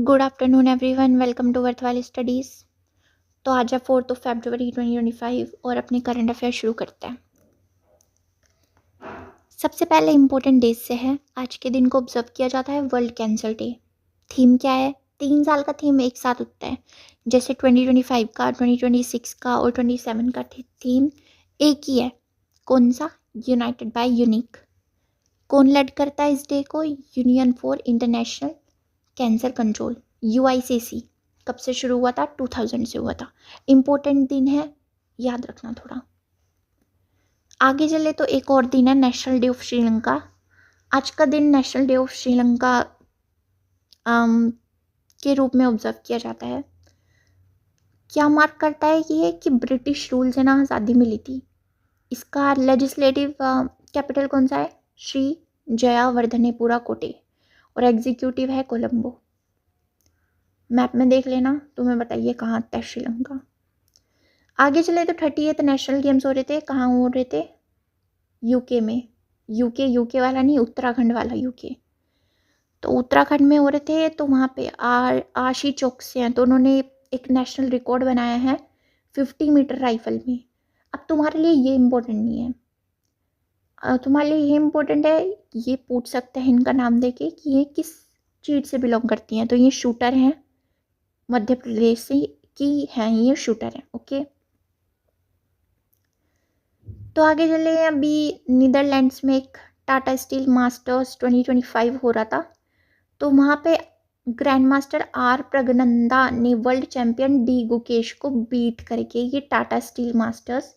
Good afternoon everyone, welcome to worthwhile studies. तो आज है 4 फरवरी 2025 और अपने करंट अफेयर शुरू करते हैं। सबसे पहले इम्पोर्टेंट डेज से है। आज के दिन को ऑब्जर्व किया जाता है वर्ल्ड कैंसर डे। थीम क्या है? 3 साल का थीम एक साथ उठता है, जैसे 2025 का, 2026 का और 27 का थीम एक ही है। कौन सा? United by unique. कौन लेड करता है इस डे को? Union for international cancer control, UICC। कब से शुरू हुआ था? 2000 से हुआ था। इम्पोर्टेंट दिन है, याद रखना थोड़ा। आगे चले तो एक और दिन है नेशनल डे ऑफ श्रीलंका। आज का दिन नेशनल डे ऑफ श्रीलंका के रूप में ऑब्जर्व किया जाता है। क्या मार्क करता है ये कि ब्रिटिश रूल से ना आज़ादी मिली थी। इसका लेजिस्लेटिव कैपिटल कौन सा है? श्री जयावर्धनेपुरा कोटे। और एग्जीक्यूटिव है कोलंबो। मैप में देख लेना, तुम्हें बताइए कहाँ आता है श्रीलंका। आगे चले तो 38 नेशनल गेम्स हो रहे थे। कहाँ हो रहे थे? यूके में। यूके वाला नहीं, उत्तराखंड वाला यूके। तो उत्तराखंड में हो रहे थे, तो वहाँ पे आशी चौक से हैं, तो उन्होंने एक नेशनल रिकॉर्ड बनाया है 50 मीटर राइफल में। अब तुम्हारे लिए ये इम्पोर्टेंट नहीं है, तुम्हारे लिए ये इम्पोर्टेंट है, ये पूछ सकते हैं इनका नाम देके कि ये किस चीज़ से बिलोंग करती हैं। तो ये शूटर हैं, मध्य प्रदेश से की हैं ये शूटर हैं। ओके, तो आगे चले। अभी नीदरलैंड्स में एक टाटा स्टील मास्टर्स 2025 हो रहा था, तो वहाँ पे ग्रैंड मास्टर आर प्रगनंदा ने वर्ल्ड चैंपियन डी गुकेश को बीट करके ये टाटा स्टील मास्टर्स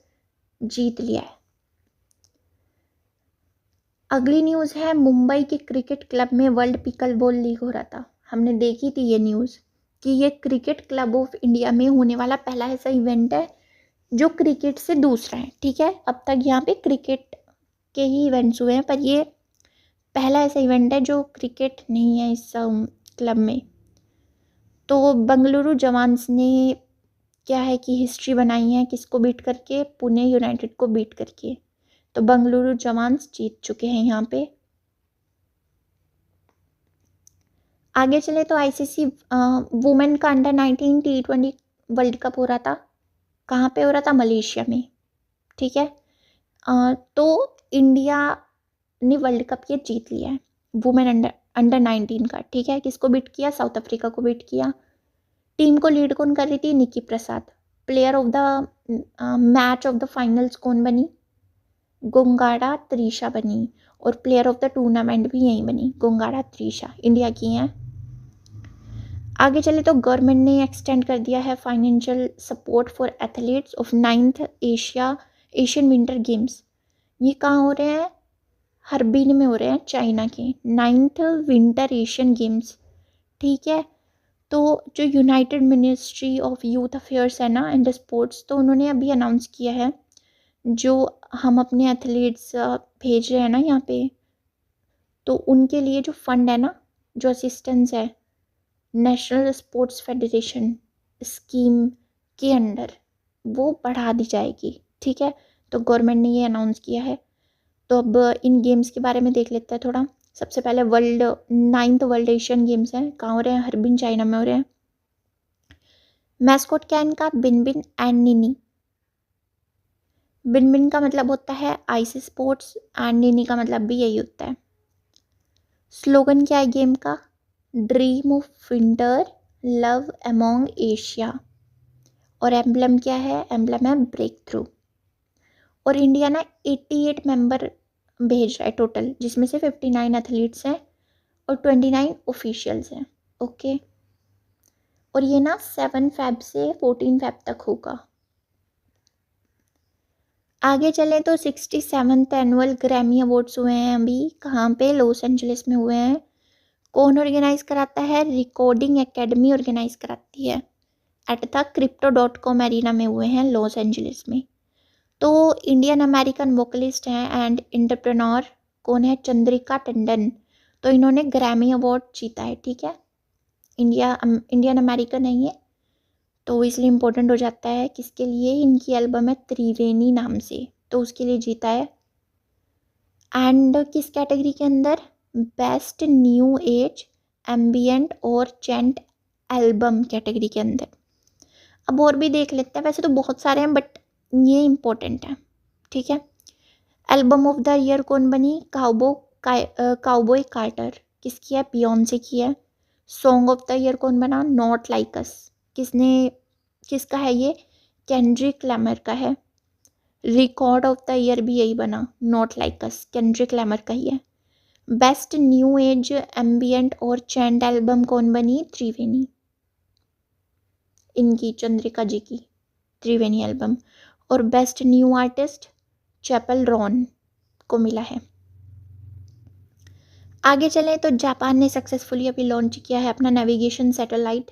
जीत लिया है। अगली न्यूज़ है, मुंबई के क्रिकेट क्लब में वर्ल्ड पिकल बॉल लीग हो रहा था। हमने देखी थी ये न्यूज़ कि ये क्रिकेट क्लब ऑफ इंडिया में होने वाला पहला ऐसा इवेंट है जो क्रिकेट से दूसरा है। ठीक है, अब तक यहाँ पे क्रिकेट के ही इवेंट्स हुए हैं, पर ये पहला ऐसा इवेंट है जो क्रिकेट नहीं है इस क्लब में। तो बंगलुरु जवान्स ने क्या है कि हिस्ट्री बनाई है, किसको बीट करके? पुणे यूनाइटेड को बीट करके। तो बंगलुरु जवान्स जीत चुके हैं यहाँ पे। आगे चले तो ICC वुमेन का अंडर 19 T20 वर्ल्ड कप हो रहा था। कहाँ पे हो रहा था? मलेशिया में। ठीक है, तो इंडिया ने वर्ल्ड कप ये जीत लिया है, वुमेन अंडर 19 का। ठीक है, किसको बीट किया? साउथ अफ्रीका को बीट किया। टीम को लीड कौन कर रही थी? Niki Prasad. Player of the match of the finals कौन बनी? गोंगाड़ा त्रिशा बनी। और प्लेयर ऑफ द टूर्नामेंट भी यही बनी, गोंगाड़ा त्रिशा, इंडिया की हैं। आगे चले तो गवर्नमेंट ने एक्सटेंड कर दिया है financial support for athletes of 9th Asian winter games. ये कहाँ हो रहे हैं? हर्बिन में हो रहे हैं, चाइना के 9th विंटर एशियन गेम्स। ठीक है, तो जो United ministry of youth affairs है ना एंड स्पोर्ट्स, तो उन्होंने अभी अनाउंस किया है जो हम अपने एथलीट्स भेज रहे हैं ना यहाँ पे, तो उनके लिए जो फंड है ना, जो असिस्टेंस है नेशनल स्पोर्ट्स फेडरेशन स्कीम के अंडर, वो बढ़ा दी जाएगी। ठीक है, तो गवर्नमेंट ने ये अनाउंस किया है। तो अब इन गेम्स के बारे में देख लेते हैं थोड़ा। सबसे पहले 9th वर्ल्ड एशियन गेम्स हैं। कहाँ हो रहे हैं? हर्बिन, चाइना में हो रहे हैं। मैस्कॉट क्या है इनका? बिन एंड निनी। बिन का मतलब होता है आइस स्पोर्ट्स एंड निनी का मतलब भी यही होता है। स्लोगन क्या है गेम का? Dream of winter, love among Asia. और एम्बलम क्या है? एम्बलम है ब्रेक थ्रू। और इंडिया ना 88 मेंबर भेज रहा है टोटल, जिसमें से 59 एथलीट्स हैं और 29 ऑफिशियल्स हैं। ओके, और ये ना 7 फेब से 14 फेब तक होगा। आगे चलें तो 67th एनुअल ग्रैमी अवार्ड्स हुए हैं अभी। कहाँ पे? लॉस एंजलिस में हुए हैं। कौन ऑर्गेनाइज कराता है? रिकॉर्डिंग एकेडमी ऑर्गेनाइज कराती है। एट द crypto.com एरिना में हुए हैं, लॉस एंजलिस में। तो इंडियन अमेरिकन वोकलिस्ट हैं एंड एंटरप्रेन्योर कौन है? चंद्रिका टंडन। तो इन्होंने ग्रैमी अवार्ड जीता है। ठीक है, इंडियन अमेरिकन है ये, तो इसलिए इम्पोर्टेंट हो जाता है। किसके लिए? इनकी एल्बम है त्रिवेणी नाम से, तो उसके लिए जीता है। एंड किस कैटेगरी के अंदर? बेस्ट न्यू एज एम्बियंट और चेंट एल्बम कैटेगरी के अंदर। अब और भी देख लेते हैं, वैसे तो बहुत सारे हैं बट ये इम्पोर्टेंट है, ठीक है। एल्बम ऑफ द ईयर कौन बनी? काउबॉय कार्टर, किसकी है? बियॉन्से की है। सॉन्ग ऑफ द ईयर कौन बना? नॉट लाइक अस, किसका है ये? केंड्रिक लैमर का है। रिकॉर्ड ऑफ द ईयर भी यही बना, not like us, Kendrick Lamar का ही है। बेस्ट न्यू एज एम्बियंट और चैंट एल्बम कौन बनी? त्रिवेणी, इनकी, चंद्रिका जी की त्रिवेणी एल्बम। और best new artist Chappell Roan को मिला है। आगे चलें तो जापान ने सक्सेसफुली अभी लॉन्च किया है अपना नेविगेशन सैटेलाइट।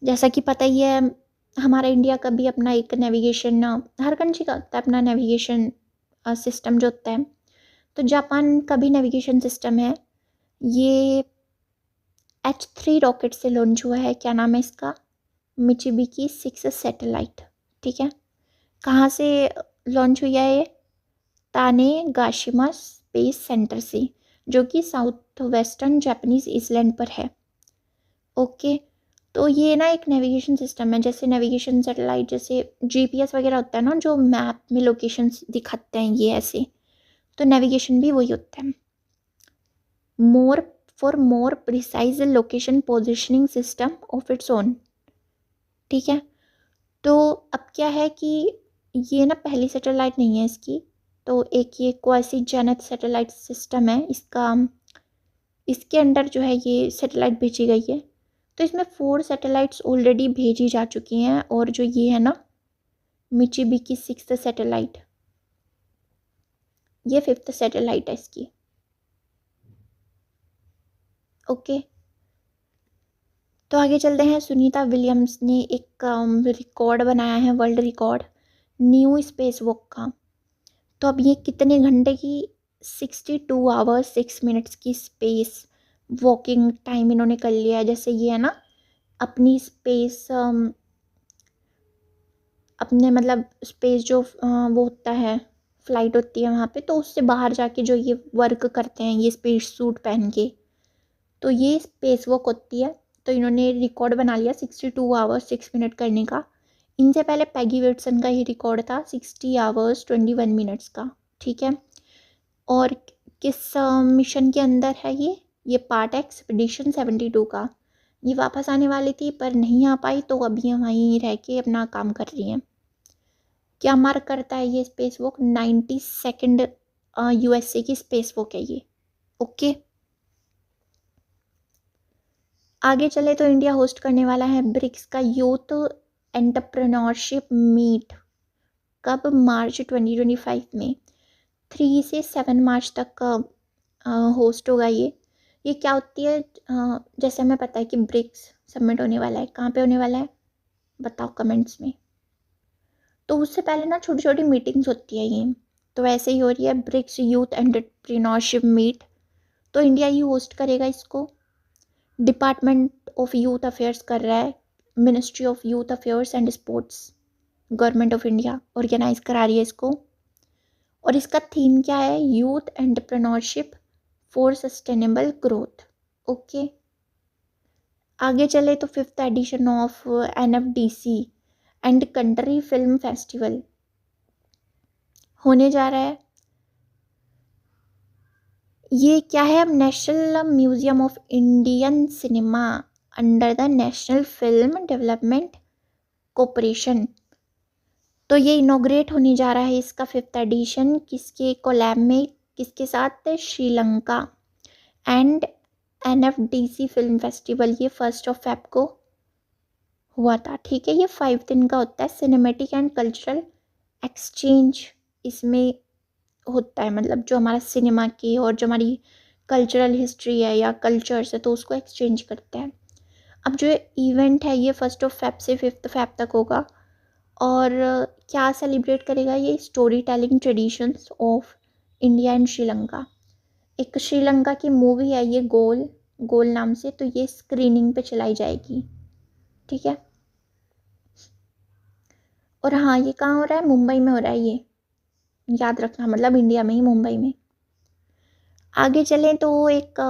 जैसा कि पता ही है, हमारा इंडिया का भी अपना एक नेविगेशन, हर कंट्री का होता है अपना नेविगेशन सिस्टम जो होता है। तो जापान का भी नेविगेशन सिस्टम है, ये H3 रॉकेट से लॉन्च हुआ है। क्या नाम है इसका? मिचिबिकी 6 सैटेलाइट, ठीक है। कहाँ से लॉन्च हुई है ये? तानेगाशिमा स्पेस सेंटर से, जो कि साउथ वेस्टर्न जापानीज आइलैंड पर है। ओके, तो ये ना एक नेविगेशन सिस्टम है, जैसे नेविगेशन सैटेलाइट, जैसे जीपीएस वगैरह होता है ना, जो मैप में लोकेशंस दिखाते हैं, ये ऐसे, तो नेविगेशन भी वही होता है। More precise location positioning system of its own, ठीक है। तो अब क्या है कि ये ना पहली सैटेलाइट नहीं है इसकी, तो एक ये क्वासी जेनेट सैटेलाइट सिस्टम है इसका, इसके अंडर जो है ये सैटेलाइट भेजी गई है। तो इसमें 4 सैटेलाइट्स ऑलरेडी भेजी जा चुकी हैं, और जो ये है ना मिचिबिकी 6 सैटेलाइट, ये 5th सैटेलाइट है इसकी। ओके, तो आगे चलते हैं। सुनीता विलियम्स ने एक रिकॉर्ड बनाया है, world record new space walk का। तो अब ये कितने घंटे की? 62 आवर्स 6 मिनट्स की स्पेस वॉकिंग टाइम इन्होंने कर लिया है। जैसे ये है ना अपनी स्पेस, अपने मतलब स्पेस जो वो होता है, फ्लाइट होती है वहाँ पे, तो उससे बाहर जाके जो ये वर्क करते हैं ये स्पेस सूट पहन के, तो ये स्पेस वॉक होती है। तो इन्होंने रिकॉर्ड बना लिया 62 आवर्स 6 मिनट करने का। इनसे पहले पैगी विल्सन का ही रिकॉर्ड था 60 आवर्स 21 मिनट्स का, ठीक है। और किस मिशन के अंदर है ये पार्ट है एक्सपीडिशन 72 का। ये वापस आने वाली थी पर नहीं आ पाई, तो अभी ये वहीं रह के अपना काम कर रही हैं। क्या मार्क करता है ये स्पेस वॉक? 92nd यूएसए की स्पेस वॉक है ये। ओके, आगे चले तो इंडिया होस्ट करने वाला है ब्रिक्स का यूथ एंटरप्रेन्योरशिप मीट। कब? मार्च 2025 में, 3 से 7 मार्च तक होस्ट होगा ये क्या होती है? जैसे हमें पता है कि ब्रिक्स सबमिट होने वाला है, कहाँ पे होने वाला है बताओ कमेंट्स में। तो उससे पहले ना छोटी छोटी मीटिंग्स होती है ये, तो ऐसे ही हो रही है ब्रिक्स यूथ एंटरप्रेन्योरशिप मीट। तो इंडिया ही होस्ट करेगा इसको। डिपार्टमेंट ऑफ यूथ अफेयर्स कर रहा है, ministry of youth affairs and sports, government of India organise करा रही है इसको। और इसका थीम क्या है? Youth entrepreneurship for sustainable growth. Okay, आगे चले तो 5th edition of NFDC and country film festival होने जा रहा है। ये क्या है? अब national museum of Indian cinema under the national film development corporation. तो ये इनॉग्रेट होने जा रहा है इसका 5th एडिशन, किसके कोलैब में, किसके साथ? Sri Lanka and NFDC film festival. ये 1 Feb को हुआ था, ठीक है। ये 5 दिन का होता है। सिनेमेटिक एंड कल्चरल एक्सचेंज इसमें होता है, मतलब जो हमारा सिनेमा की और जो हमारी कल्चरल हिस्ट्री है या कल्चर्स है, तो उसको एक्सचेंज करते हैं। अब जो इवेंट है ये 1 Feb से 5 Feb तक होगा। और क्या सेलिब्रेट करेगा ये? Story telling traditions of India and Sri Lanka. एक श्रीलंका की मूवी है ये, गोल नाम से, तो ये स्क्रीनिंग पे चलाई जाएगी, ठीक है। और हाँ, ये कहाँ हो रहा है? मुंबई में हो रहा है ये, याद रखना, मतलब इंडिया में ही, मुंबई में। आगे चलें तो एक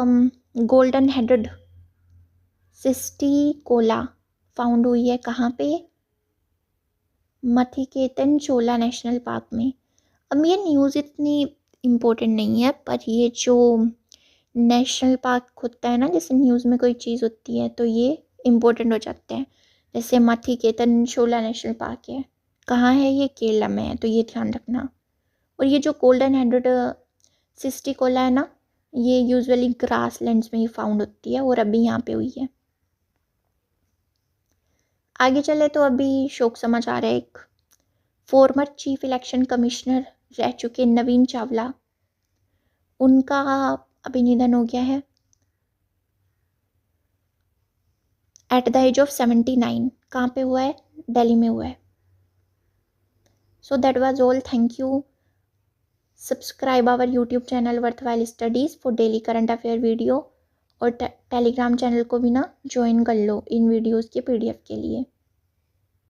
गोल्डन हेडेड सिस्टिकोला फाउंड हुई है कहाँ पे? मथिकेतन चोला नेशनल पार्क में। अब ये न्यूज़ इतनी इम्पोर्टेंट नहीं है, पर ये जो नेशनल पार्क होता है ना, जैसे न्यूज़ में कोई चीज़ होती है तो ये इम्पोर्टेंट हो जाते हैं। जैसे मथिकेतन चोला नेशनल पार्क है, कहाँ है ये? केरला में है, तो ये ध्यान रखना। और ये जो गोल्डन हेडेड सिस्टिकोला है ना, ये यूजुअली ग्रासलैंड्स में ही फाउंड होती है और अभी यहाँ पे हुई है। आगे चले तो अभी शोक समाचार है एक। फॉर्मर चीफ इलेक्शन कमिश्नर रह चुके नवीन चावला, उनका अभी निधन हो गया है एट द एज ऑफ 79। कहाँ पे हुआ है? दिल्ली में हुआ है। So that was all. Thank you. Subscribe our YouTube channel worthwhile studies for daily current affair video, और टेलीग्राम चैनल को भी ना ज्वाइन कर लो इन वीडियोज़ के PDF के लिए।